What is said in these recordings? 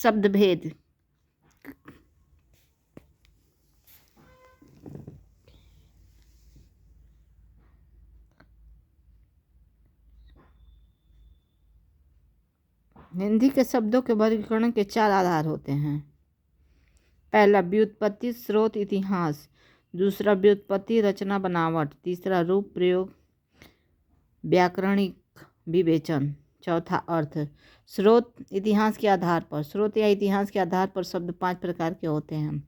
शब्द भेद। हिंदी के शब्दों के वर्गीकरण के 4 आधार होते हैं। पहला व्युत्पत्ति, स्रोत, इतिहास। दूसरा व्युत्पत्ति, रचना, बनावट। तीसरा रूप, प्रयोग, व्याकरणिक विवेचन। चौथा अर्थ। स्रोत, इतिहास के आधार पर। स्रोत या इतिहास के आधार पर शब्द 5 प्रकार के होते हैं।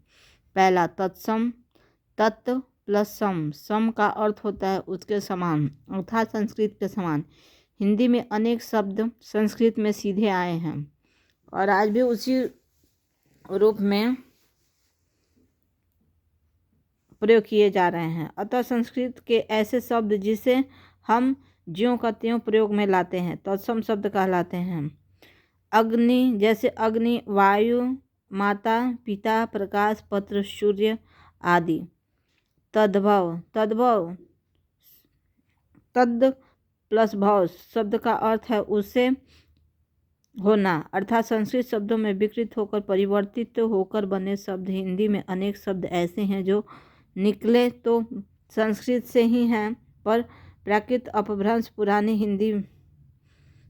पहला तत्सम, तत् प्लस सम। सम का अर्थ होता है उसके समान, अर्थात संस्कृत के समान। हिंदी में अनेक शब्द संस्कृत में सीधे आए हैं और आज भी उसी रूप में प्रयोग किए जा रहे हैं। अतः संस्कृत के ऐसे शब्द जिसे हम ज्यों का त्यों प्रयोग में लाते हैं तत्सम शब्द कहलाते हैं। अग्नि, जैसे अग्नि, वायु, माता, पिता, प्रकाश, पत्र, सूर्य आदि। तद्भव, तद्भव, तद प्लस भव शब्द का अर्थ है उसे होना, अर्थात संस्कृत शब्दों में विकृत होकर परिवर्तित होकर बने शब्द। हिंदी में अनेक शब्द ऐसे हैं जो निकले तो संस्कृत से ही हैं, पर प्राकृत अपभ्रंश पुरानी हिंदी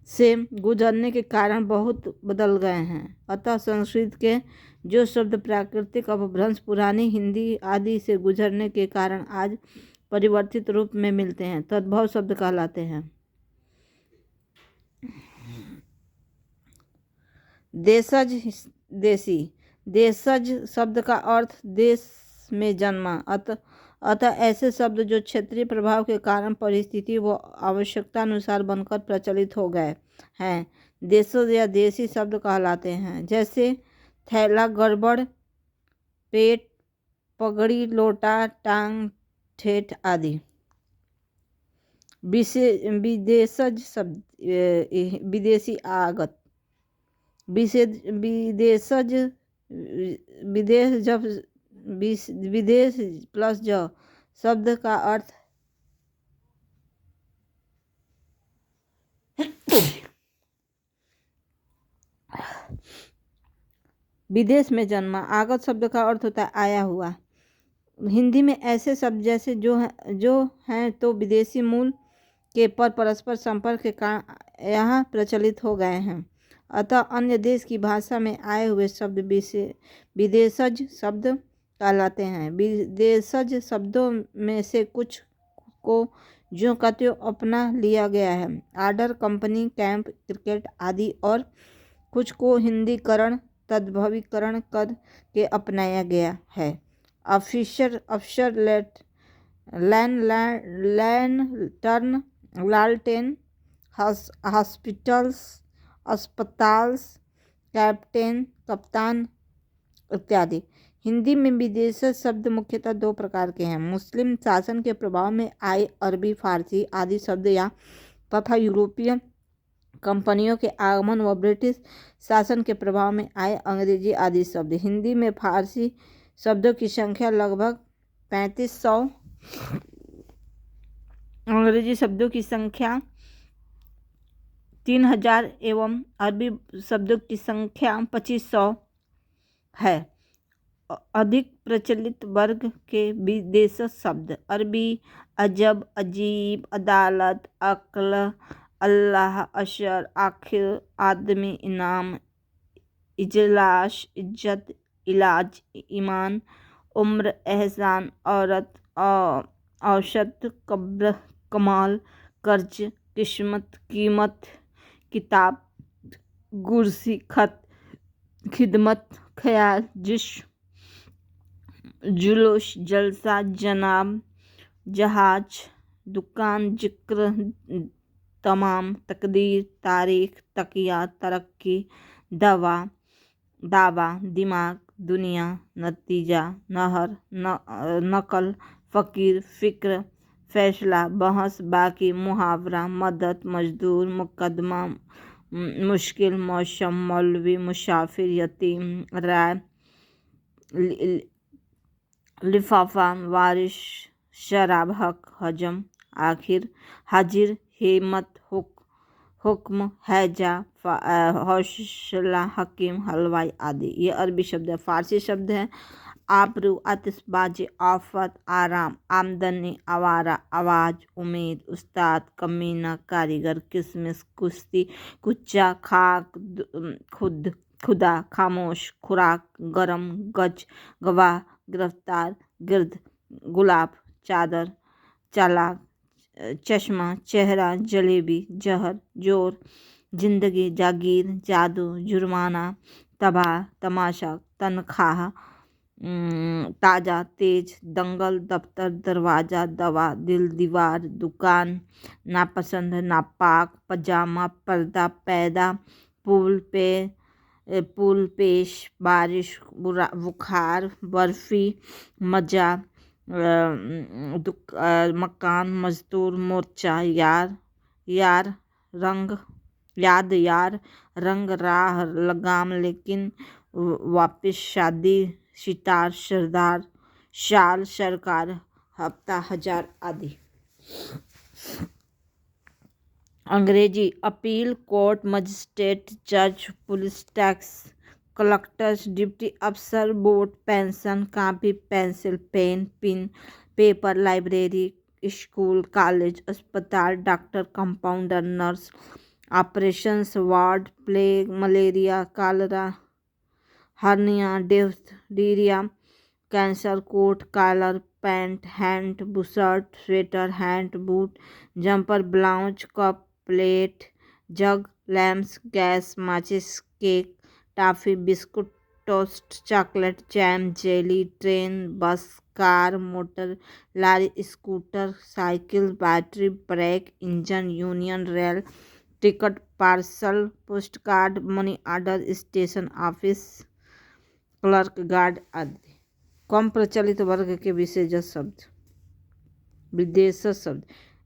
से गुजरने के कारण बहुत बदल गए हैं। अतः संस्कृत के जो शब्द प्राकृतिक अपभ्रंश पुरानी हिंदी आदि से गुजरने के कारण आज परिवर्तित रूप में मिलते हैं तद्भव शब्द कहलाते हैं। देशज, देशी। देशज शब्द का अर्थ देश में जन्मा। अतः ऐसे शब्द जो क्षेत्रीय प्रभाव के कारण परिस्थिति व आवश्यकता अनुसार बनकर प्रचलित हो गए हैं देशज या देशी शब्द कहलाते हैं। जैसे थैला, गड़बड़, पेट, पगड़ी, लोटा, टांग, ठेठ आदि। विदेशज शब्द, विदेशी आगत। विदेशज, विदेश, जब विदेश प्लस ज शब्द का अर्थ विदेश में जन्मा। आगत शब्द का अर्थ होता है आया हुआ। हिंदी में ऐसे शब्द जैसे जो हैं तो विदेशी मूल के पर परस्पर संपर्क के कारण यहाँ प्रचलित हो गए हैं। अतः अन्य देश की भाषा में आए हुए शब्द विदेशज शब्द कहलाते हैं। विदेशज शब्दों में से कुछ को ज्यों का त्यों अपना लिया गया है, आर्डर, कंपनी, कैंप, क्रिकेट आदि, और कुछ को हिंदीकरण, तद्भवीकरण कर के अपनाया गया है। अफसर, लैंटर्न, लालटेन, हॉस्पिटल्स, अस्पताल्स, कैप्टेन, कप्तान इत्यादि। हिंदी में विदेशी शब्द मुख्यतः 2 प्रकार के हैं। मुस्लिम शासन के प्रभाव में आए अरबी, फारसी आदि शब्द या तथा यूरोपीय कंपनियों के आगमन व ब्रिटिश शासन के प्रभाव में आए अंग्रेजी आदि शब्द। हिंदी में फारसी शब्दों की संख्या लगभग 3500, अंग्रेजी शब्दों की संख्या 3000 एवं अरबी शब्दों की संख्या 2500 है। अधिक प्रचलित वर्ग के विदेशी शब्द अरबी अजब, अजीब, अदालत, अक्ल, अल्लाह, अशर, आखिर, आदमी, इनाम, इजलास, इज्जत, इलाज, ईमान, उम्र, एहसान, औरत, औसत, कब्र, कमाल, कर्ज, किस्मत, कीमत, किताब, कुर्सी, खत, खिदमत, ख्याल, जिस्म, जुलूस, जलसा, जनाब, जहाज, दुकान, जिक्र, तमाम, तकदीर, तारीख, तकिया, तरक्की, दावा, दिमाग, दुनिया, नतीजा, नहर, नकल, फकीर, फिक्र, फैसला, बहस, बाकी, मुहावरा, मदद, मजदूर, मुकदमा, मुश्किल, मौसम, मौलवी, मुसाफिर, यतीम, राय, लिफाफा, वारिश, शराब, हक, हजम, आखिर, हाजिर, हिम्मत, हुक्म, हैजा, हौसला, हकीम, हलवाई आदि। ये अरबी शब्द है। फारसी शब्द है आबरू, आतिशबाजी, आफत, आराम, आमदनी, आवारा, आवाज, उम्मीद, उस्ताद, कमीना, कारीगर, किसमिस, कुश्ती, कुच्चा, खाक, खुद, खुदा, खामोश, खुराक, गरम, गज, गवाह, गिरफ्तार, गिर्द, गुलाब, चादर, चालाक, चश्मा, चेहरा, जलेबी, जहर, जोर, जिंदगी, जागीर, जादू, जुर्माना, तबाह, तमाशा, तनख्वाह, ताज़ा, तेज, दंगल, दफ्तर, दरवाज़ा, दवा, दिल, दीवार, दुकान, नापसंद, नापाक, पजामा, पर्दा, पैदा, पुल पे, पुल पेश, बारिश, बुखार, बर्फ़ी, मज़ा, मकान, मजदूर, मोर्चा, यार, यार, रंग, याद, यार, रंग, राह, लगाम, लेकिन, वापिस, शादी, सितार, सरदार, शाल, सरकार, हफ्ता, हजार आदि। अंग्रेजी अपील कोर्ट, मजिस्ट्रेट, जज, पुलिस, टैक्स कलेक्टर्स, डिप्टी अफसर, board, pension, copy, pencil, pen, pin, paper, library, school, college, अस्पताल, doctor, compounder, nurse, operations, ward, plague, malaria, cholera, hernia, diphtheria, cancer, coat, collar, pant, hand, bush shirt, sweater, hand, boot, jumper, blouse, cup, plate, jug, lamps, gas, माचिस, cake, toffee, biscuit, toast, chocolate, jam, jelly, train, bus, car, motor, lorry, scooter, cycle, battery, brake, engine, union rail, ticket, parcel, post card, money order, station office, clerk, guard आदि। कम प्रचलित वर्ग के विशेषज शब्द। विदेशज शब्द।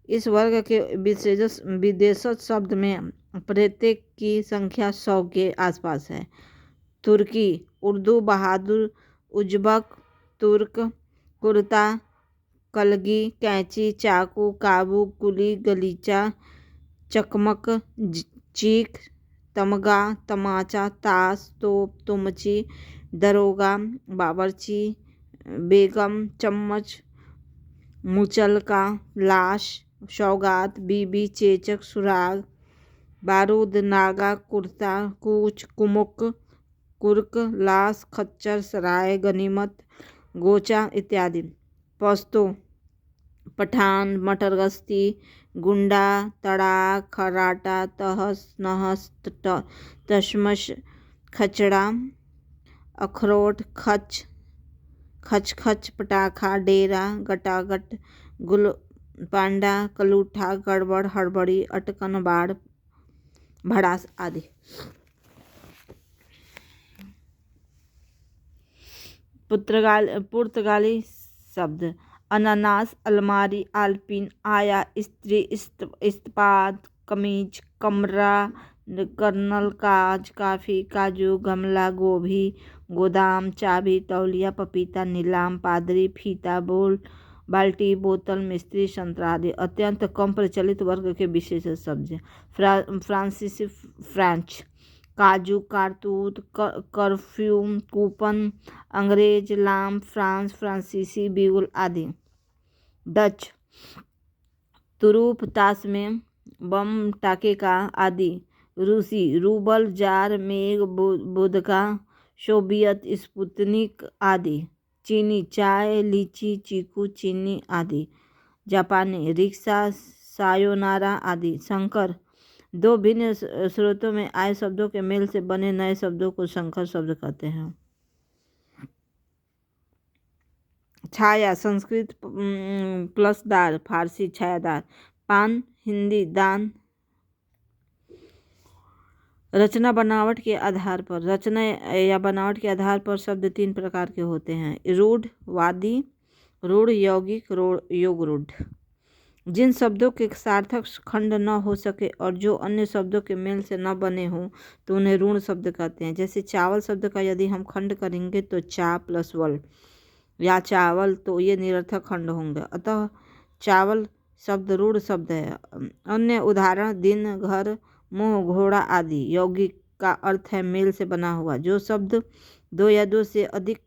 इस वर्ग के विदेशज शब्द में प्रत्येक की संख्या 100 के आसपास है। तुर्की, उर्दू, बहादुर, उज्बक, तुर्क, कुर्ता, कलगी, कैंची, चाकू, काबू, कुली, गलीचा, चकमक, चीख, तमगा, तमाचा, ताश, तोप, तुमची, दरोगा, बावर्ची, बेगम, चम्मच, मुचलका, लाश, सौगात, बीबी, चेचक, सुराग, बारूद, नागा, कुर्ता, कूच, कुमुक, कुर्क, लाश, खच्चर, सराय, गनीमत, गोचा इत्यादि। पश्तो, पठान, मटरगश्ती, गुंडा, तड़ाक, खराटा, तहस नहस, तशमश, खचड़ा, अखरोट, खच, खच, पटाखा, डेरा, गटागट, गुलपांडा, कलूठा, गड़बड़, हड़बड़ी, अटकन, बाढ़, भड़ास आदि। पुर्तगाली शब्द। अनानास, अलमारी, आल्पिन, आया, स्त्री, इस्पात, कमीज, कमरा, कर्नल, काज, काफ़ी, काजू, गमला, गोभी, गोदाम, चाबी, तौलिया, पपीता, नीलाम, पादरी, फीता, बाल्टी, बोतल, मिस्त्री, संतरा आदि। अत्यंत कम प्रचलित वर्ग के विशेष शब्द। फ्रांसीसी, फ्रेंच, काजू, कारतूत, कर्फ्यूम, कूपन, अंग्रेज, लाम, फ्रांस, फ्रांसीसी, बिगुल आदि। डच, तुरूप, ताशमे, बम, टाकेका आदि। रूसी, रूबल, जार, मेघ, वोदका, सोवियत, स्पुतनिक आदि। चीनी, चाय, लीची, चीकू, चीनी आदि। जापानी, रिक्शा, सायोनारा आदि। संकर, दो भिन्न स्रोतों में आए शब्दों के मेल से बने नए शब्दों को संकर शब्द कहते हैं। छाया, संस्कृत प्लसदार, फारसी छायादार। पान, हिंदी दान। रचना बनावट के आधार पर। रचना या बनावट के आधार पर शब्द 3 प्रकार के होते हैं। रूढ़, वादी, रूढ़, यौगिक, योग रूढ़। जिन शब्दों के सार्थक खंड न हो सके और जो अन्य शब्दों के मेल से न बने हों तो उन्हें ऋण शब्द कहते हैं। जैसे चावल शब्द का यदि हम खंड करेंगे तो चा प्लस वल या चावल, तो ये निरर्थक खंड होंगे, अतः चावल शब्द रूढ़ शब्द है। अन्य उदाहरण दिन, घर, मोह, घोड़ा आदि। यौगिक का अर्थ है मेल से बना हुआ। जो शब्द दो या दो से अधिक